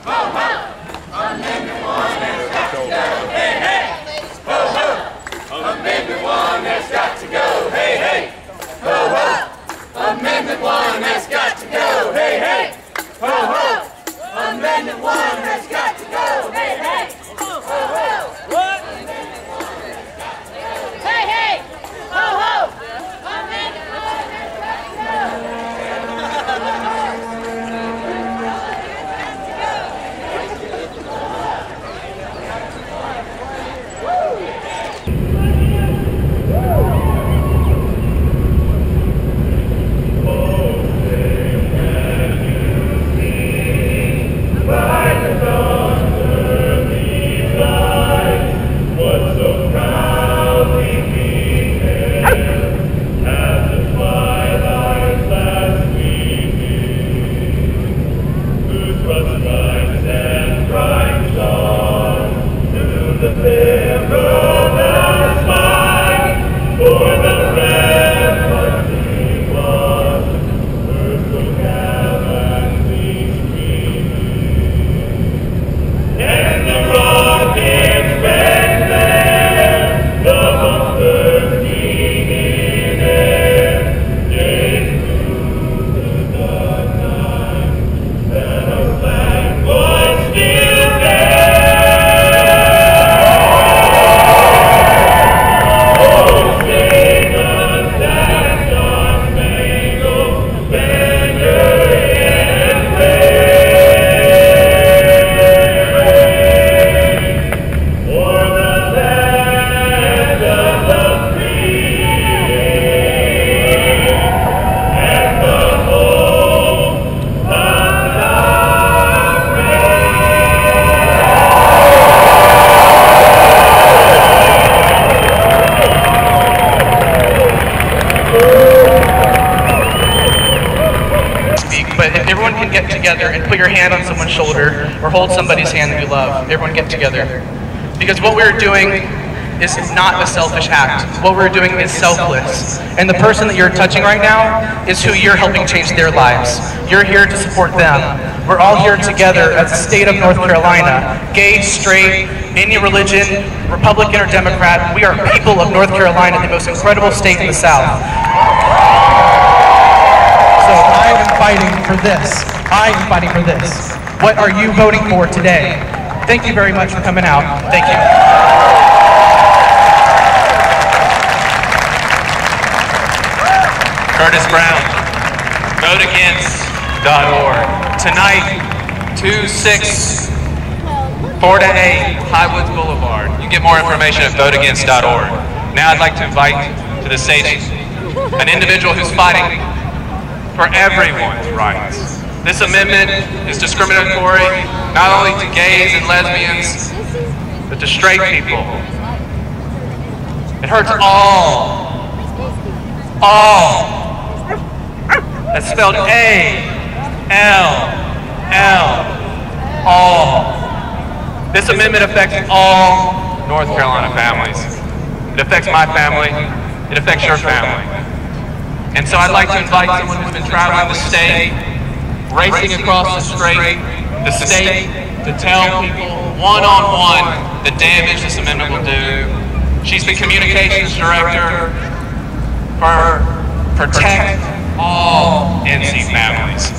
Ho, ho! Amendment 1 has got to go. Hey, hey! Ho, ho! Amendment 1 has got to go. Hey, hey! Ho, ho! Amendment 1 has got to go. Hey, hey! Ho, ho! Amendment 1 has got to go. Hey, hey! Ho, ho! What? Hey, hey! Ho, ho! Amendment 1 has got to go. And put your hand on someone's shoulder or hold somebody's hand that you love. Everyone get together. Because what we're doing is not a selfish act. What we're doing is selfless. And the person that you're touching right now is who you're helping change their lives. You're here to support them. We're all here together as the state of North Carolina. Gay, straight, any religion, Republican or Democrat, we are people of North Carolina, the most incredible state in the South. So I am fighting for this. I am fighting for this. What are you voting for today? Thank you very much for coming out. Thank you. Curtis Brown, voteagainst.org. Tonight, 2-6, 4-8, Highwoods Boulevard. You can get more information at voteagainst.org. Now I'd like to invite to the stage an individual who's fighting for everyone's rights. This amendment is discriminatory not only to gays and lesbians, but to straight people. It hurts all. That's spelled A-L-L, all. This amendment affects all North Carolina families. It affects my family. It affects your family. And so I'd like to invite someone who's been traveling the state, racing across the state to tell people one-on-one the damage this amendment will do. She's the communications director for Protect All NC Families.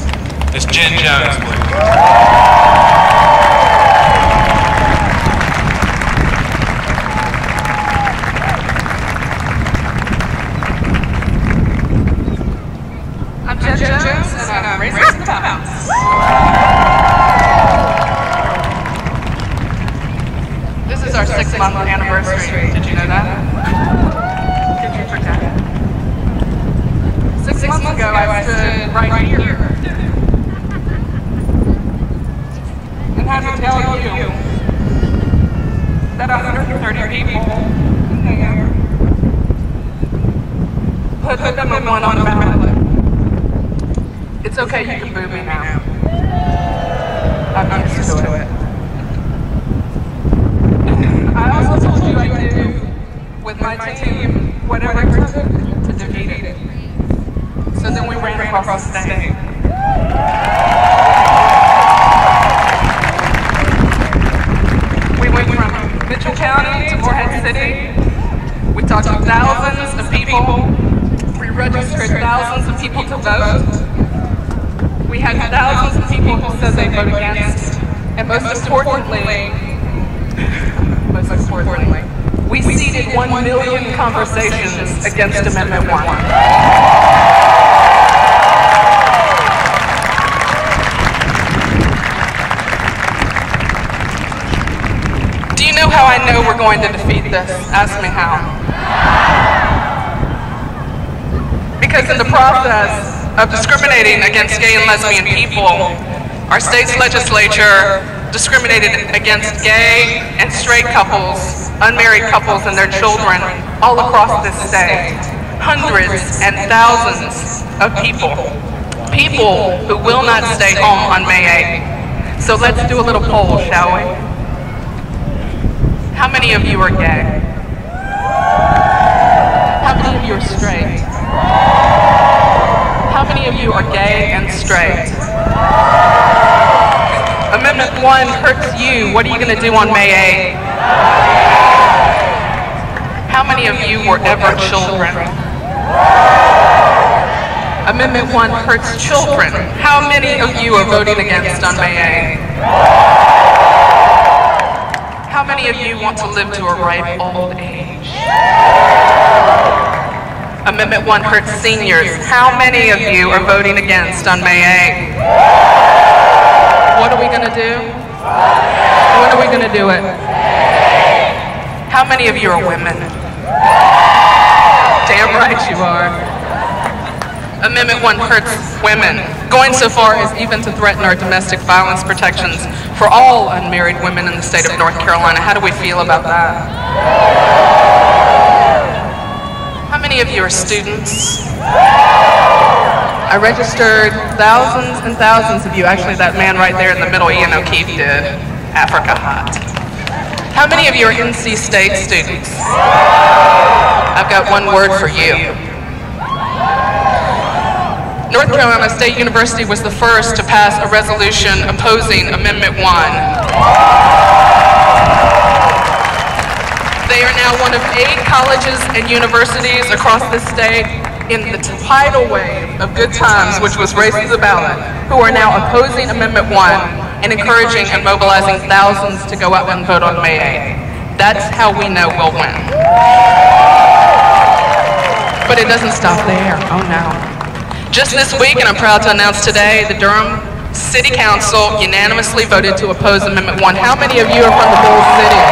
Ms. Jen Jones, please. I'm Jen Jones, and I'm racing the mountains. This is our 6-month anniversary. Did you know that? Did you forget? 6 months ago, I stood right here and had to tell you that 130 people there put them one on the ballot. It's okay, you can boo me now. I'm used to it. I also told you I'd do with my team whatever it took to defeat it. So then we ran across the state. County to Morehead City. We talked to thousands of people. We registered thousands of people to vote. We had thousands of people who said they vote against. And most importantly, we seeded 1 million conversations against Amendment 1. Do you know how I know we're going to defeat this? Ask me how. Because in the process of discriminating against gay and lesbian people, our state's legislature discriminated against gay and straight couples, unmarried couples and their children all across this state. Hundreds and thousands of people who will not stay home on May 8th. So let's do a little poll, shall we? How many of you are gay? How many of you are straight? How many of you are gay and straight? Amendment 1 hurts you. What are you going to do on May 8th? How many of you were ever children? Amendment 1 hurts children. How many of you are voting against on May 8th? How many of you want to live to a ripe old age? Amendment 1 hurts seniors. How many of you are voting against on May 8th? What are we going to do? When are we going to do it? How many of you are women? Damn right you are. Amendment 1 hurts women, going so far as even to threaten our domestic violence protections for all unmarried women in the state of North Carolina. How do we feel about that? How many of you are students? I registered thousands and thousands of you. Actually, that man right there in the middle, Ian O'Keefe, did. Africa hot. How many of you are NC State students? I've got one word for you. North Carolina State University was the first to pass a resolution opposing Amendment 1. They are now one of 8 colleges and universities across the state in the tidal wave of good times, which was Race to the Ballot, who are now opposing Amendment 1 and encouraging and mobilizing thousands to go out and vote on May 8th. That's how we know we'll win. But it doesn't stop there. Oh no. Just this week, and I'm proud to announce today, the Durham City Council unanimously voted to oppose Amendment 1. How many of you are from the whole city?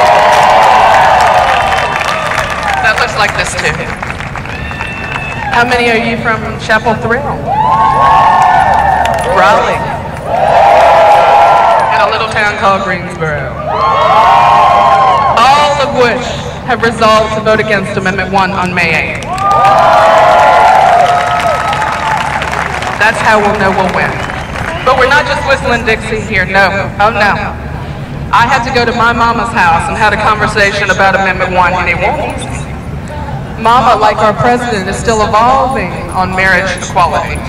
That looks like this too. How many are you from Chapel Thrill? Raleigh? And a little town called Greensboro. All of which have resolved to vote against Amendment 1 on May 8th. That's how we'll know we'll win. But we're not just whistling Dixie here, no. Oh no. I had to go to my mama's house and had a conversation about Amendment 1, and it won't easy. Mama, like our president, is still evolving on marriage equality.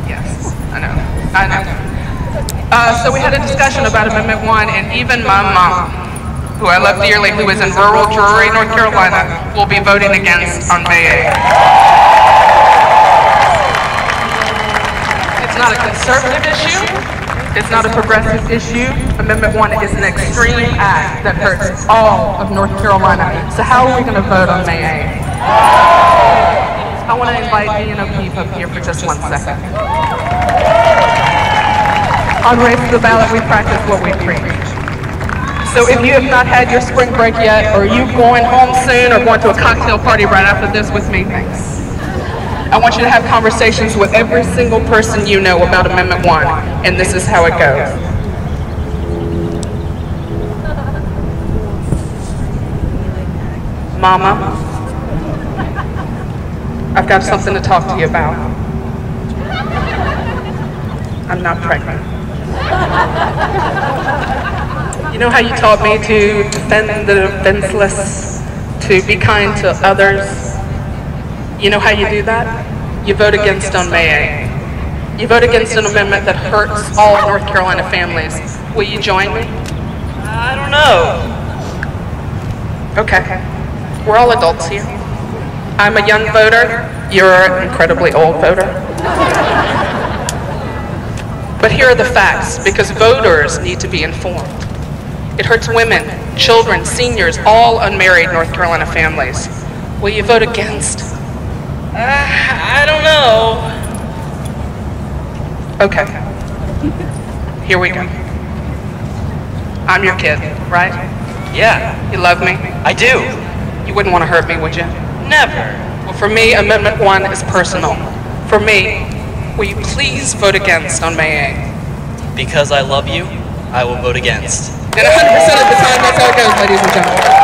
Yes, I know. So we had a discussion about Amendment 1, and even my mom, who I love dearly, who is in rural Drury, North Carolina, will be voting against on May 8th. It's not a conservative issue. It's not a progressive issue. Amendment 1 is an extreme act that hurts all of North Carolina. So how are we going to vote on May 8th? I want to invite Ian O'Keefe up here for just 1 second. On Race to the Ballot, we practice what we preach. So if you have not had your spring break yet, or you going home soon, or going to a cocktail party right after this with me, thanks. I want you to have conversations with every single person you know about Amendment 1, and this is how it goes. Mama, I've got something to talk to you about. I'm not pregnant. You know how you taught me to defend the defenseless, to be kind to others? You know how you do that? You vote against on May 8th. You vote against an amendment that hurts all North Carolina families. Will you join me? I don't know. Okay, we're all adults here. I'm a young voter, you're an incredibly old voter. But here are the facts, because voters need to be informed. It hurts women, children, seniors, all unmarried North Carolina families. Will you vote against? I don't know. Okay, here we go. I'm your kid, right? Yeah, You love me? I do. You wouldn't want to hurt me, would you? Never. Well, for me, Amendment 1 is personal. For me, will you please vote against on May 8th? Because I love you, I will vote against. And 100% of the time, that's how it goes, ladies and gentlemen.